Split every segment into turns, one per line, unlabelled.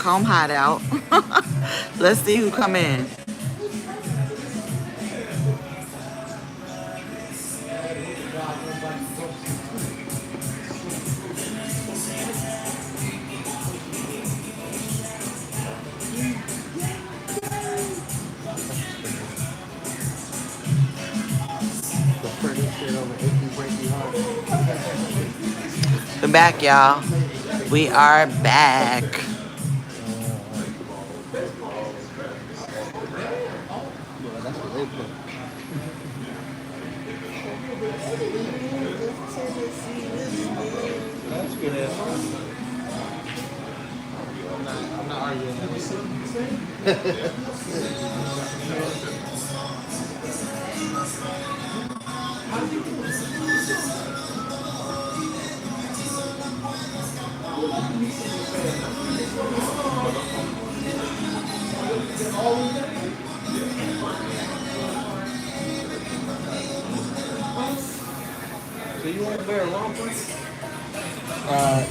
Comb hideout. Let's see who come in. We're back, y'all. We are back.
I'm not arguing. So you want to bear a romper?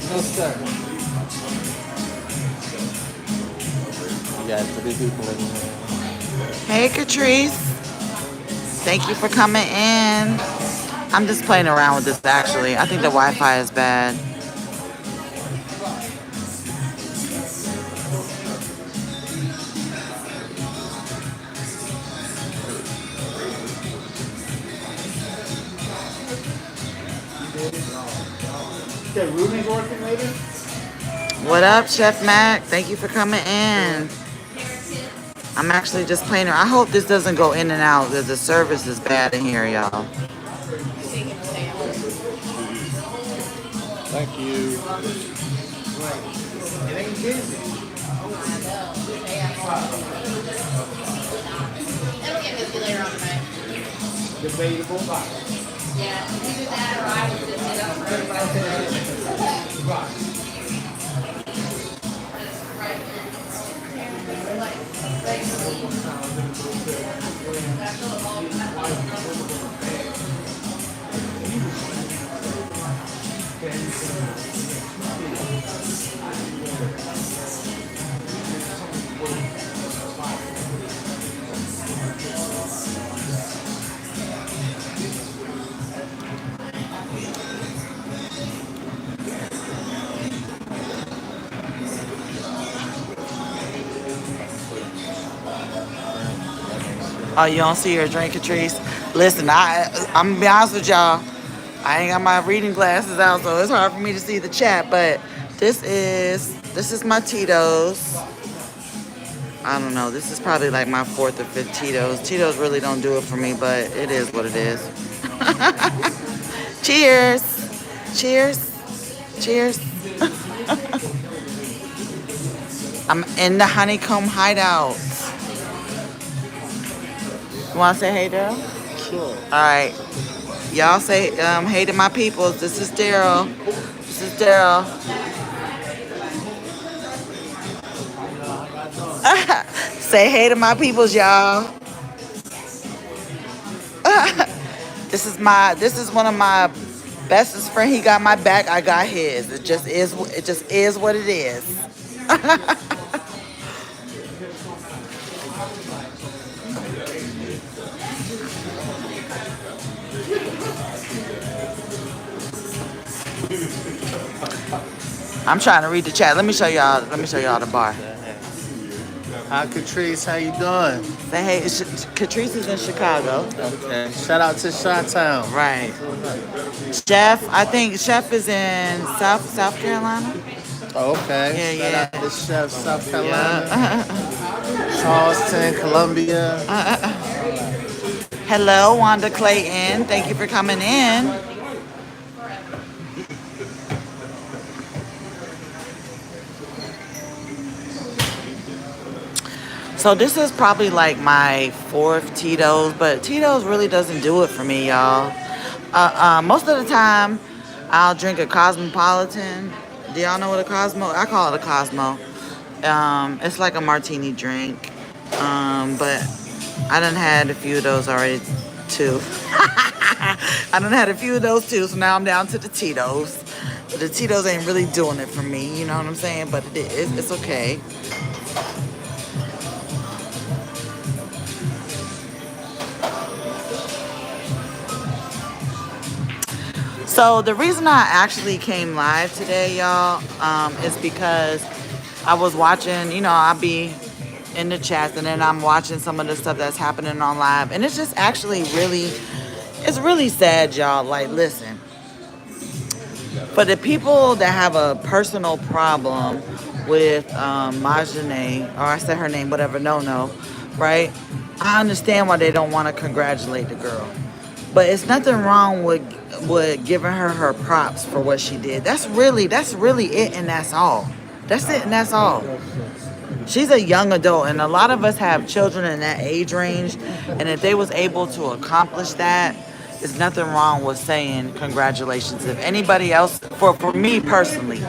No sir. You got 3 people in here.
Hey, Catrice. Thank you for coming in. I'm just playing around with this, actually. I think the Wi-Fi is bad.
Okay, Ruby's working later?
What up, Chef Mac? Thank you for coming in. I'm actually just playing around. I hope this doesn't go in and out because the service is bad in here, y'all.
Thank you. It ain't busy.
It'll get busy later on tonight.
Debatable box.
Yeah, either that or I would just sit up for everybody.
Oh, you don't see her drink, Catrice? Listen, I'm gonna be honest with y'all. I ain't got my reading glasses out, so it's hard for me to see the chat. But this is my Tito's. I don't know. This is probably like my 4th or 5th Tito's. Tito's really don't do it for me, but it is what it is. Cheers! Cheers! Cheers! I'm in the honeycomb hideout. You want to say hey, Daryl?
Sure.
All right. Y'all say hey to my peoples. This is Daryl. This is Daryl. Say hey to my peoples, y'all. This is one of my bestest friend. He got my back. I got his. It just is what it is. I'm trying to read the chat. Let me show y'all the bar.
Hi, Catrice. How you doing?
Say hey. Catrice is in Chicago.
Okay. Shout out to Chi-Town.
Right. Chef, I think Chef is in South Carolina.
Oh, okay.
Yeah,
Shout out to Chef, South Carolina. Charleston, Columbia.
Hello, Wanda Clayton. Thank you for coming in. So this is probably like my 4th Tito's, but Tito's really doesn't do it for me, y'all. Most of the time, I'll drink a Cosmopolitan. Do y'all know what a Cosmo? I call it a Cosmo. It's like a martini drink, but I done had a few of those already too. I done had a few of those too, so now I'm down to the Tito's. The Tito's ain't really doing it for me, you know what I'm saying? But it's okay. So the reason I actually came live today, y'all, is because I was watching, I'll be in the chats and then I'm watching some of the stuff that's happening on live. And it's just actually it's really sad, y'all. Like, listen, for the people that have a personal problem with Majane, or I said her name, whatever, no, right? I understand why they don't want to congratulate the girl. But it's nothing wrong with giving her props for what she did. That's really it, and that's all. That's it, and that's all. She's a young adult, and a lot of us have children in that age range. And if they was able to accomplish that, there's nothing wrong with saying congratulations. If anybody else, for me personally,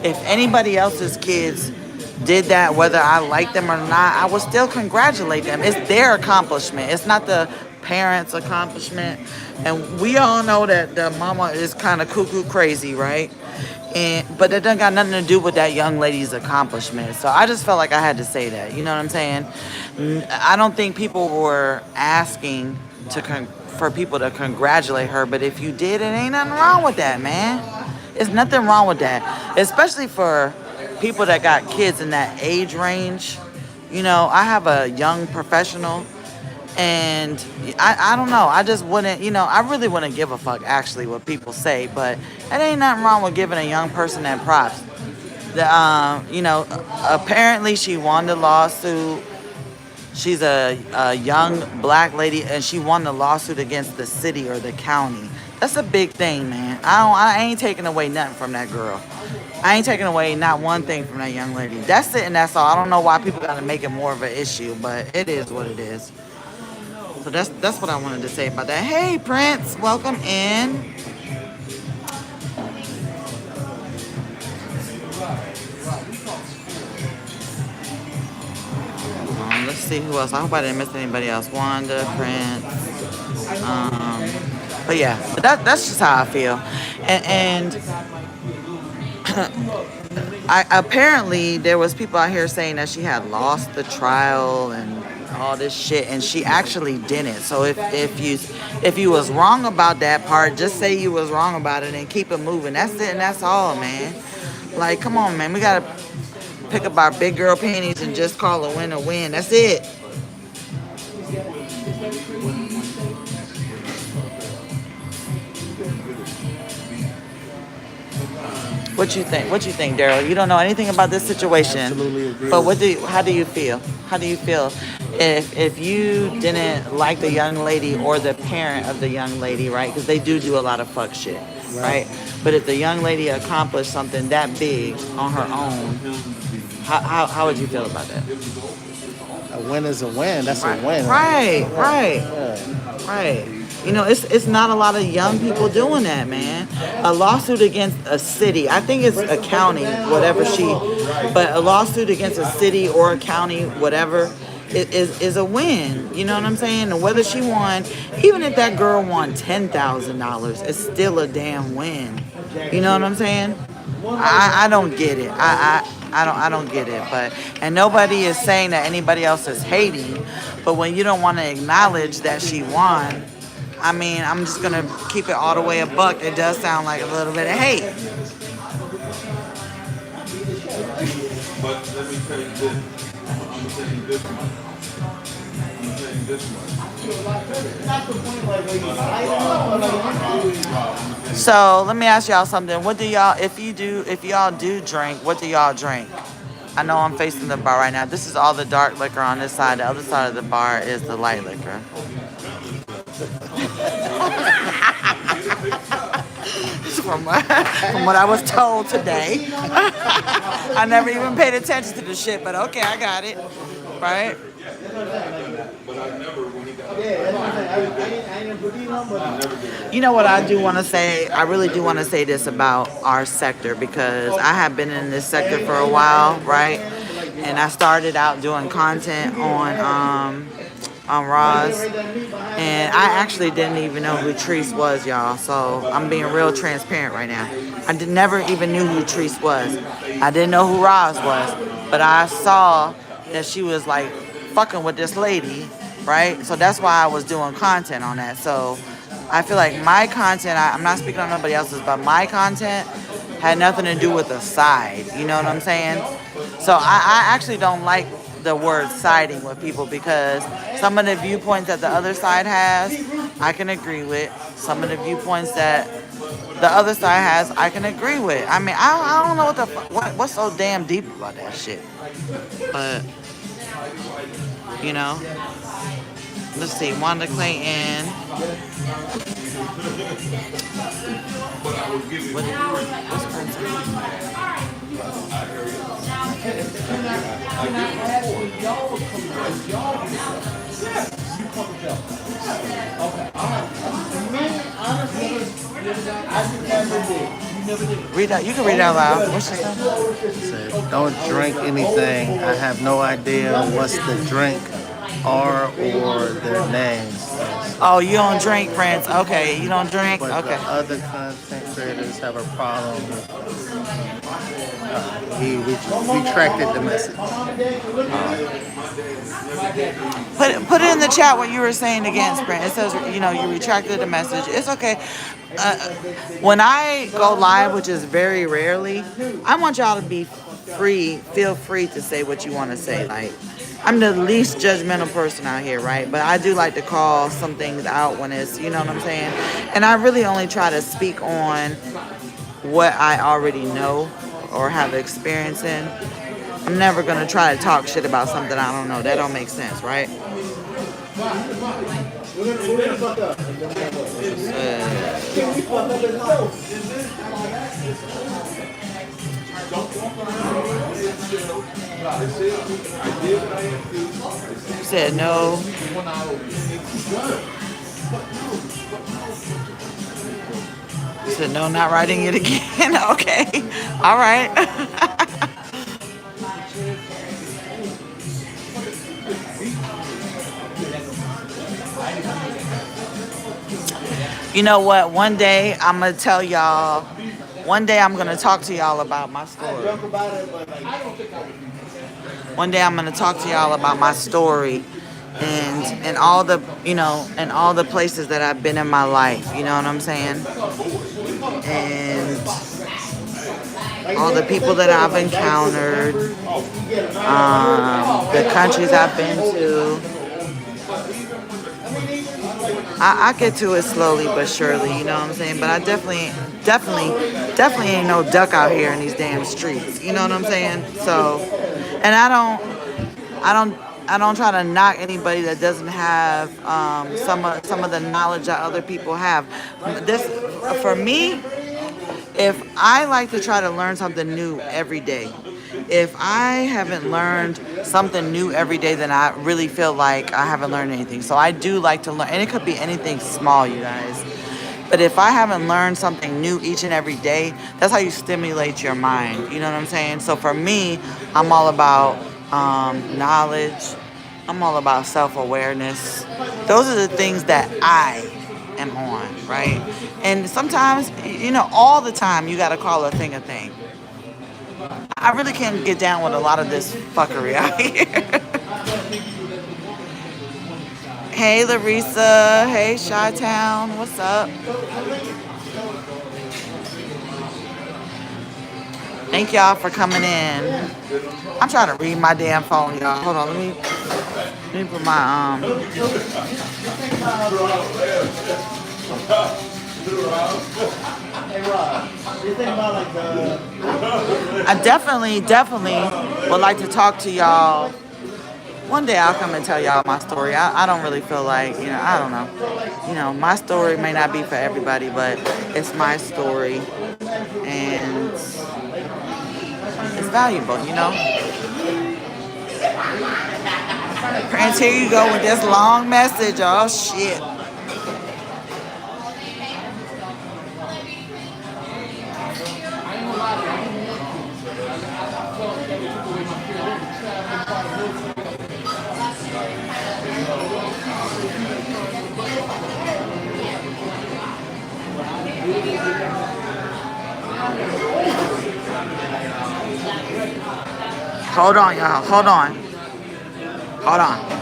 if anybody else's kids did that, whether I like them or not, I would still congratulate them. It's their accomplishment. It's not the parents' accomplishment. And we all know that the mama is kind of cuckoo crazy, right? But it doesn't got nothing to do with that young lady's accomplishment. So I just felt like I had to say that. You know what I'm saying? I don't think people were asking for people to congratulate her. But if you did, it ain't nothing wrong with that, man. There's nothing wrong with that. Especially for people that got kids in that age range. I have a young professional. And I don't know. I just wouldn't, I really wouldn't give a fuck actually what people say, but it ain't nothing wrong with giving a young person that props. Apparently she won the lawsuit. She's a young black lady, and she won the lawsuit against the city or the county. That's a big thing, man. I ain't taking away nothing from that girl. I ain't taking away not one thing from that young lady. That's it, and that's all. I don't know why people gotta make it more of an issue, but it is what it is. So that's what I wanted to say about that. Hey, Prince, welcome in. Let's see who else. I hope I didn't miss anybody else. Wanda, Prince. But yeah, that's just how I feel. And apparently there was people out here saying that she had lost the trial and all this shit, and she actually didn't. So if you was wrong about that part, just say you was wrong about it and keep it moving. That's it, and that's all, man. Like, come on, man. We gotta pick up our big girl panties and just call a win a win. That's it. What you think, Daryl? You don't know anything about this situation.
Absolutely agree.
But how do you feel? How do you feel if you didn't like the young lady or the parent of the young lady, right? Because they do a lot of fuck shit, right? But if the young lady accomplished something that big on her own, how would you feel about that?
A win is a win. That's a win.
Right. It's not a lot of young people doing that, man. A lawsuit against a city, I think it's a county, but a lawsuit against a city or a county, whatever, is a win. You know what I'm saying? And whether she won, even if that girl won $10,000, it's still a damn win. You know what I'm saying? I don't get it. I don't get it. And nobody is saying that anybody else is hating. But when you don't want to acknowledge that she won, I mean, I'm just gonna keep it all the way a buck. It does sound like a little bit of hate.
But let me tell you this. I'm saying this much.
So let me ask y'all something. What do y'all, if y'all do drink, what do y'all drink? I know I'm facing the bar right now. This is all the dark liquor on this side. The other side of the bar is the light liquor. From what I was told today. I never even paid attention to the shit, but okay, I got it. Right? You know what I do want to say? I really do want to say this about our sector, because I have been in this sector for a while, right? And I started out doing content on Roz, and I actually didn't even know who Treese was, y'all. So I'm being real transparent right now. never even knew who Treese was. I didn't know who Roz was, but I saw that she was like fucking with this lady, right? So that's why I was doing content on that. So I feel like my content, I'm not speaking on nobody else's, but my content had nothing to do with the side. You know what I'm saying? So I actually don't like the word siding with people because some of the viewpoints that the other side has, I can agree with. Some of the viewpoints that the other side has, I can agree with. I mean, I don't know what's so damn deep about that shit. But, you know, let's see. Wanda Clayton. What's her Read out. You can read out loud. What's she saying?
Said, don't drink anything. I have no idea what's the drink are or their names.
Oh, you don't drink, friends. Okay, you don't drink.
But
Okay.
the other content creators have a problem with he retracted the message.
Put it in the chat what you were saying again, Sprint. It says, you know, you retracted the message. It's okay. When I go live, which is very rarely, I want y'all to be free. Feel free to say what you want to say. Like, I'm the least judgmental person out here, right? But I do like to call some things out when it's, you know what I'm saying? And I really only try to speak on what I already know or have experience in. I'm never going to try to talk shit about something I don't know. That don't make sense, right? Said no. Said no, not writing it again. Okay. All right. You know what? One day I'm going to tell y'all. One day I'm going to talk to y'all about my story. One day I'm going to talk to y'all about my story and all the, you know, and all the places that I've been in my life. You know what I'm saying? And all the people that I've encountered, the countries I've been to. I get to it slowly but surely, you know what I'm saying? But I definitely ain't no duck out here in these damn streets. You know what I'm saying? So, and I don't try to knock anybody that doesn't have some of the knowledge that other people have. This, for me, if I like to try to learn something new every day, if I haven't learned something new every day, then I really feel like I haven't learned anything. So I do like to learn, and it could be anything small, you guys. But if I haven't learned something new each and every day, that's how you stimulate your mind. You know what I'm saying? So for me, I'm all about knowledge. I'm all about self-awareness. Those are the things that I am on, right? And sometimes, you know, all the time, you got to call a thing a thing. I really can't get down with a lot of this fuckery out here. Hey, Larissa. Hey, Chi-Town. What's up? Thank y'all for coming in. I'm trying to read my damn phone, y'all. Hold on. Let me put my I definitely would like to talk to y'all. One day I'll come and tell y'all my story. I don't really feel like, you know, I don't know. You know, my story may not be for everybody, but it's my story. And it's valuable, you know? Prince, here you go with this long message. Oh, shit. Hold on, y'all. Hold on. Hold on.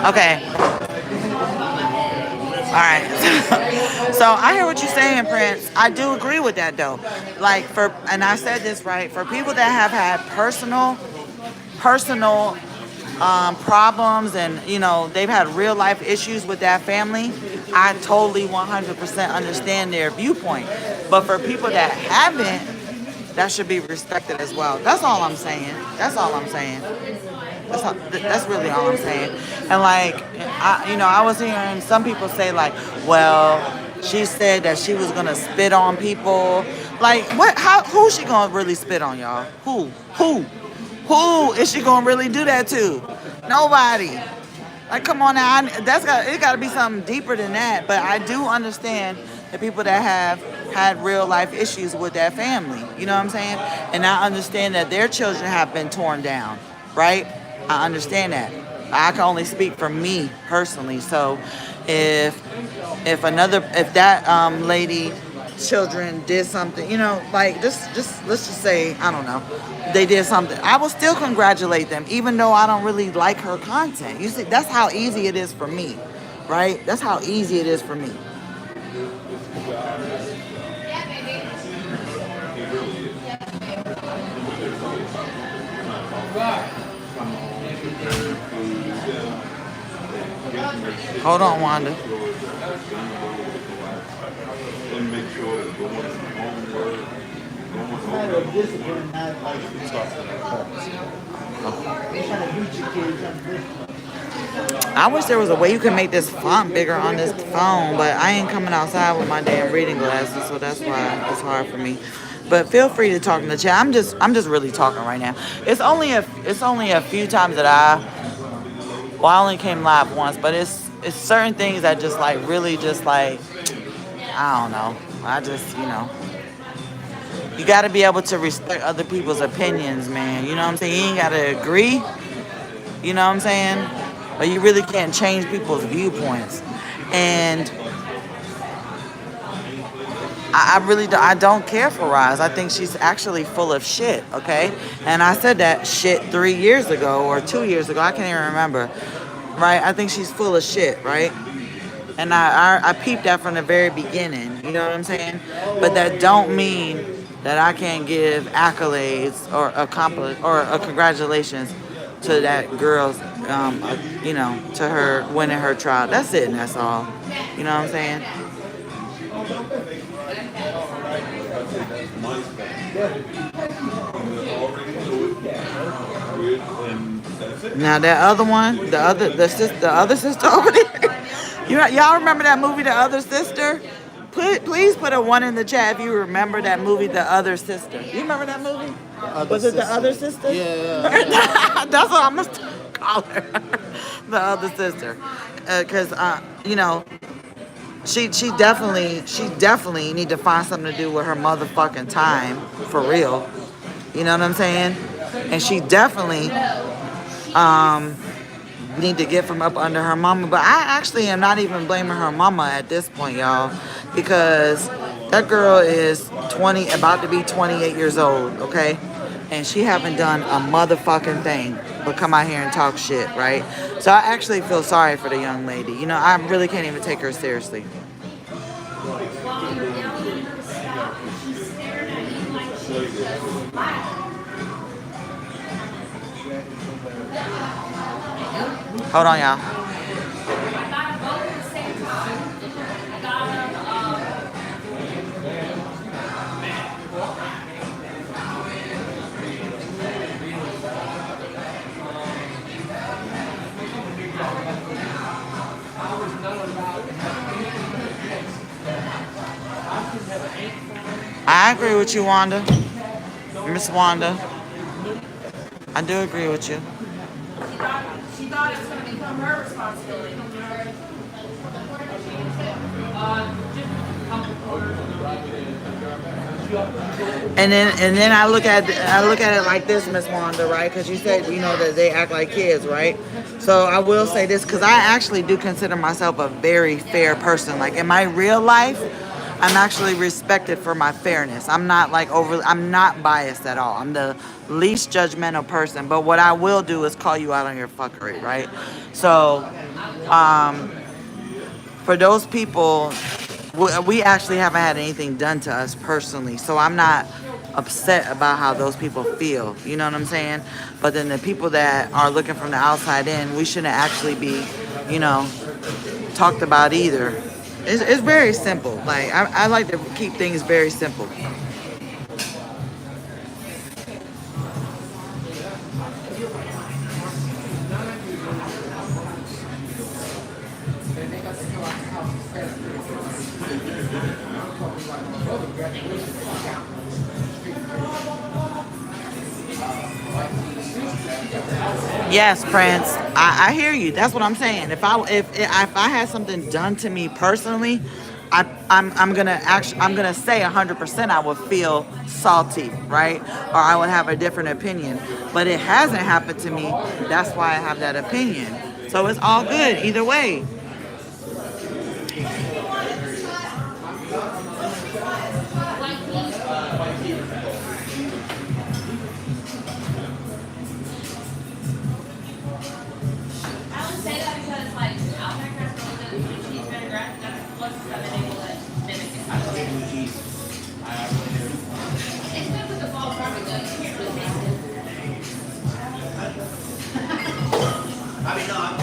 Okay. All right. So I hear what you're saying, Prince. I do agree with that though. Like and I said this right, for people that have had personal problems, and they've had real life issues with that family, I totally 100% understand their viewpoint. But for people that haven't, that should be respected as well. That's all I'm saying. That's all I'm saying. That's really all I'm saying. And like, I was hearing some people say like, well, she said that she was gonna spit on people. Like, what? Who's she gonna really spit on, y'all? Who is she gonna really do that to? Nobody. Like, come on now. It got to be something deeper than that. But I do understand the people that have had real life issues with that family. You know what I'm saying? And I understand that their children have been torn down, right? I understand that. I can only speak for me personally. So if that lady children did something, like just let's just say, I don't know, they did something, I will still congratulate them even though I don't really like her content. You see, that's how easy it is for me, right? That's how easy it is for me. Hold on, Wanda.
And make sure that going homework,
I wish there was a way you can make this font bigger on this phone, but I ain't coming outside with my damn reading glasses, so that's why it's hard for me. But feel free to talk in the chat. I'm just really talking right now. It's only a few times that I only came live once, but it's certain things that just like really just like, I don't know. I just, you got to be able to respect other people's opinions, man. You know what I'm saying? You ain't got to agree. You know what I'm saying? But you really can't change people's viewpoints. And I don't care for Roz. I think she's actually full of shit, okay? And I said that shit 3 years ago or 2 years ago. I can't even remember, right? I think she's full of shit, right? And I peeped that from the very beginning. You know what I'm saying? But that don't mean that I can't give accolades or a congratulations to that girl's, to her winning her trial. That's it, and that's all. You know what I'm saying? Now that other one, the other sister over there. Y'all remember that movie, The Other Sister? Please put a 1 in the chat if you remember that movie, The Other Sister. You remember that movie? Was it The Other Sister?
Yeah.
That's what I'm gonna call her. The Other Sister, because she definitely need to find something to do with her motherfucking time, for real. You know what I'm saying? And she definitely need to get from up under her mama. But I actually am not even blaming her mama at this point, y'all, because that girl is 20, about to be 28 years old, okay? And she haven't done a motherfucking thing but come out here and talk shit, right? So I actually feel sorry for the young lady. I really can't even take her seriously. Hold on, y'all. I I agree with you, Wanda. Miss Wanda. I do agree with you.
She thought it was going to become her responsibility.
And then I look at it like this, Miss Wanda, right? Because you said that they act like kids, right? So I will say this because I actually do consider myself a very fair person. Like in my real life, I'm actually respected for my fairness. I'm not like I'm not biased at all. I'm the least judgmental person. But what I will do is call you out on your fuckery, right? So for those people, we actually haven't had anything done to us personally, so I'm not upset about how those people feel. You know what I'm saying? But then the people that are looking from the outside in, we shouldn't actually be, talked about either. It's very simple. Like I like to keep things very simple. Yes, Prince. I hear you. That's what I'm saying. If I had something done to me personally, I'm gonna say 100% I would feel salty, right? Or I would have a different opinion. But it hasn't happened to me. That's why I have that opinion. So it's all good either way.
I would say that because, like, Outback has really good blue cheese vinaigrette. That's what's been able to mimic it. It's good with the fall barbecue, though. You can't really taste it.
I mean, no, I'm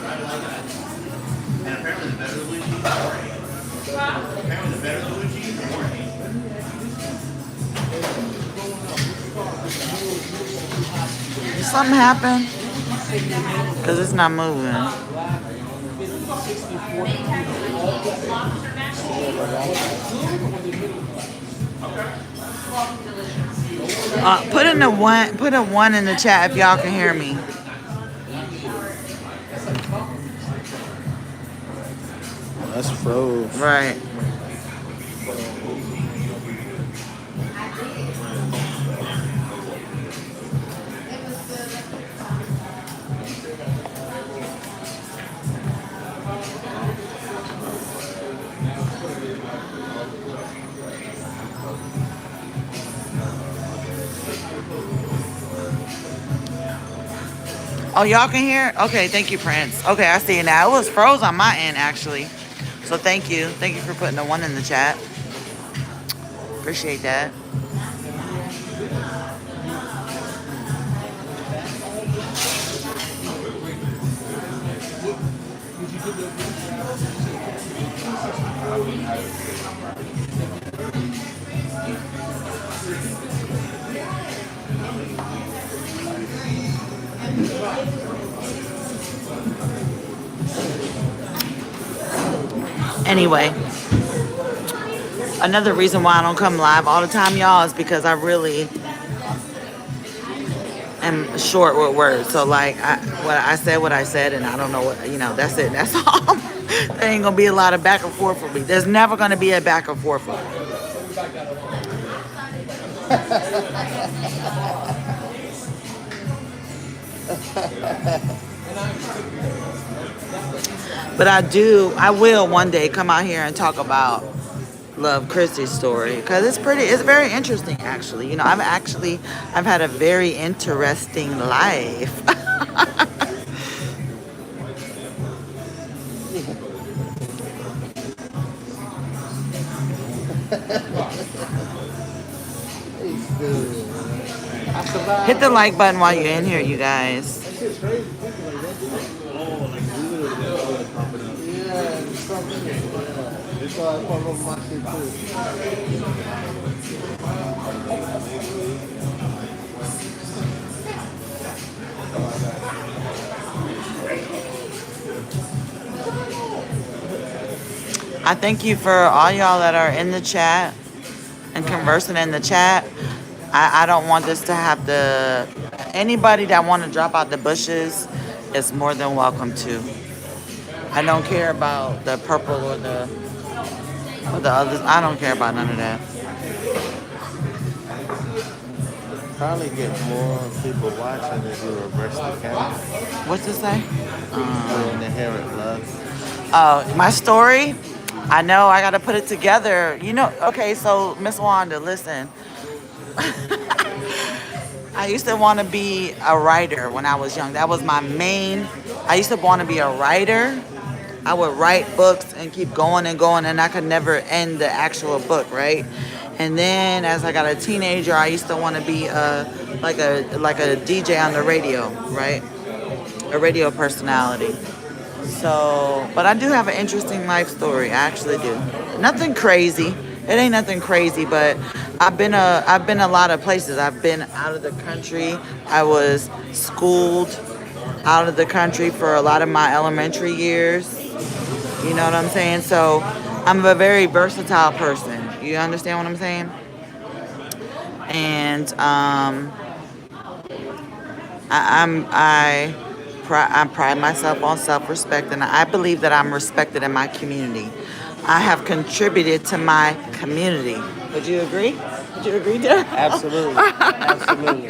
trying to like that. And apparently the better the blue cheese, the more I hate it. Apparently the better the blue cheese, the more I hate it.
Did something happen? Because it's not moving. Put a one in the chat if y'all can hear me.
That's froze.
Right. Oh, y'all can hear? Okay, thank you, Prince. Okay, I see it now. It was froze on my end, actually. So thank you. Thank you for putting the one in the chat. Appreciate that. Anyway, another reason why I don't come live all the time, y'all, is because I really am short with words. So like, I said, and I don't know what, that's it. That's all. There ain't gonna be a lot of back and forth for me. There's never gonna be a back and forth for me. But I will one day come out here and talk about Love Chrissy's story because it's very interesting actually. I've had a very interesting life. Hit the like button while you're in here, you guys. I thank you for all y'all that are in the chat and can conversing in the chat. I don't want this to have the anybody that want to drop out the bushes is more than welcome to. I don't care about the purple or the others. I don't care about none of that.
Probably get more people watching if you reverse the camera.
What's it say?
Your inherent love.
Oh, my story. I know I got to put it together. You know, okay, so Miss Wanda, listen. I used to want to be a writer when I was young. That was my main. I used to want to be a writer. I would write books and keep going and going, and I could never end the actual book, right? And then as I got a teenager, I used to want to be like a DJ on the radio, right? A radio personality. So, but I do have an interesting life story. I actually do. Nothing crazy. It ain't nothing crazy, but I've been a lot of places. I've been out of the country. I was schooled out of the country for a lot of my elementary years. You know what I'm saying? So I'm a very versatile person. You understand what I'm saying? And I pride myself on self-respect, and I believe that I'm respected in my community. I have contributed to my community. Would you agree? Would you agree, dear?
Absolutely. Absolutely.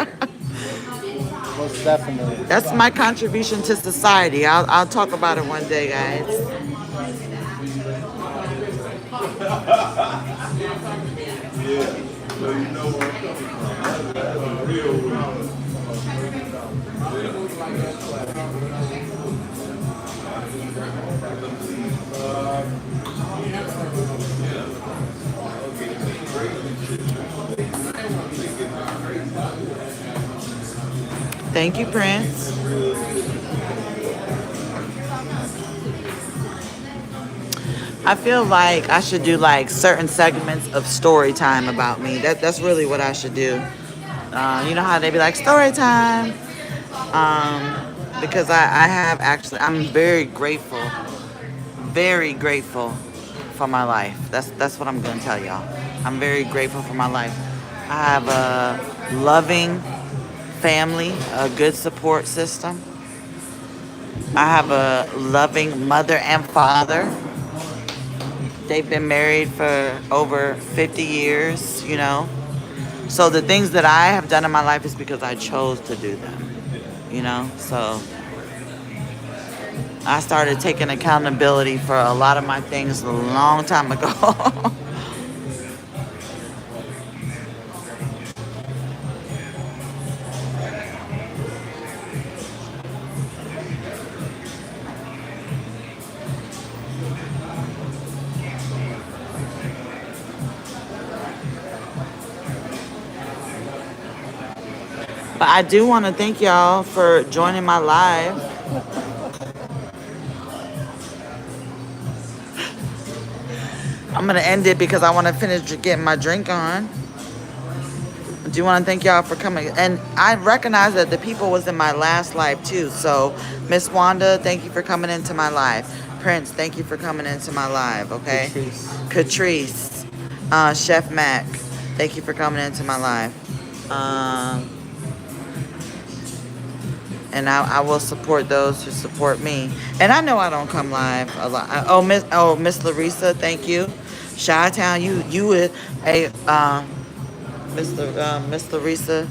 Most definitely.
That's my contribution to society. I'll talk about it one day, guys.
So you know where I'm coming from. That's a real one.
Thank you, Prince. I feel like I should do like certain segments of story time about me. That's really what I should do. You know how they be like story time? Because I have actually, I'm very grateful for my life. That's what I'm gonna tell y'all. I'm very grateful for my life. I have a loving family, a good support system. I have a loving mother and father. They've been married for over 50 years, you know. So the things that I have done in my life is because I chose to do them, you know. So I started taking accountability for a lot of my things a long time ago. But I do want to thank y'all for joining my live. I'm going to end it because I want to finish getting my drink on. I do want to thank y'all for coming. And I recognize that the people was in my last live too. So, Miss Wanda, thank you for coming into my live. Prince, thank you for coming into my live, okay? Catrice. Chef Mac, thank you for coming into my live. And I will support those who support me. And I know I don't come live a lot. Miss Larissa, thank you. Chi-Town, you would Miss Larissa,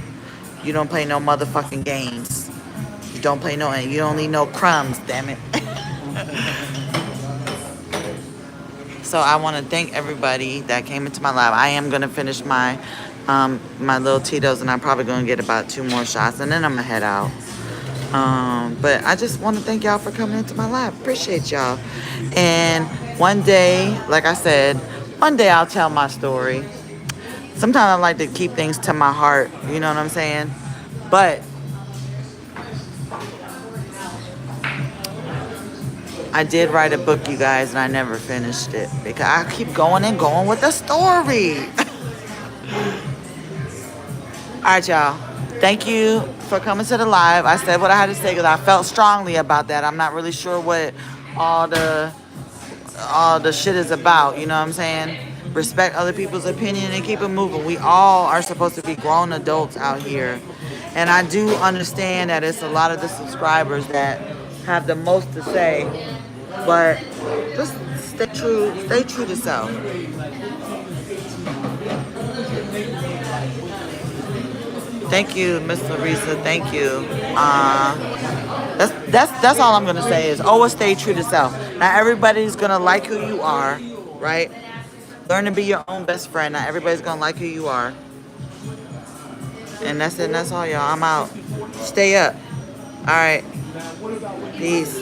you don't play no motherfucking games. You don't need no crumbs, damn it. So I want to thank everybody that came into my live. I am gonna finish my my little Tito's, and I'm probably gonna get about 2 more shots, and then I'm gonna head out. But I just want to thank y'all for coming into my live. Appreciate y'all. And one day, like I said, one day I'll tell my story. Sometimes I like to keep things to my heart. You know what I'm saying? But I did write a book, you guys, and I never finished it because I keep going and going with the story. All right, y'all. Thank you for coming to the live. I said what I had to say because I felt strongly about that. I'm not really sure what all the shit is about. You know what I'm saying? respect other people's opinion, and keep it moving. We all are supposed to be grown adults out here. And I do understand that it's a lot of the subscribers that have the most to say, but just stay true to self. Thank you, Miss Larissa. Thank you. That's all I'm gonna say is always stay true to self. Not everybody's gonna like who you are, right? Learn to be your own best friend. Not everybody's gonna like who you are. And that's it. And that's all, y'all. I'm out. Stay up. All right. Peace.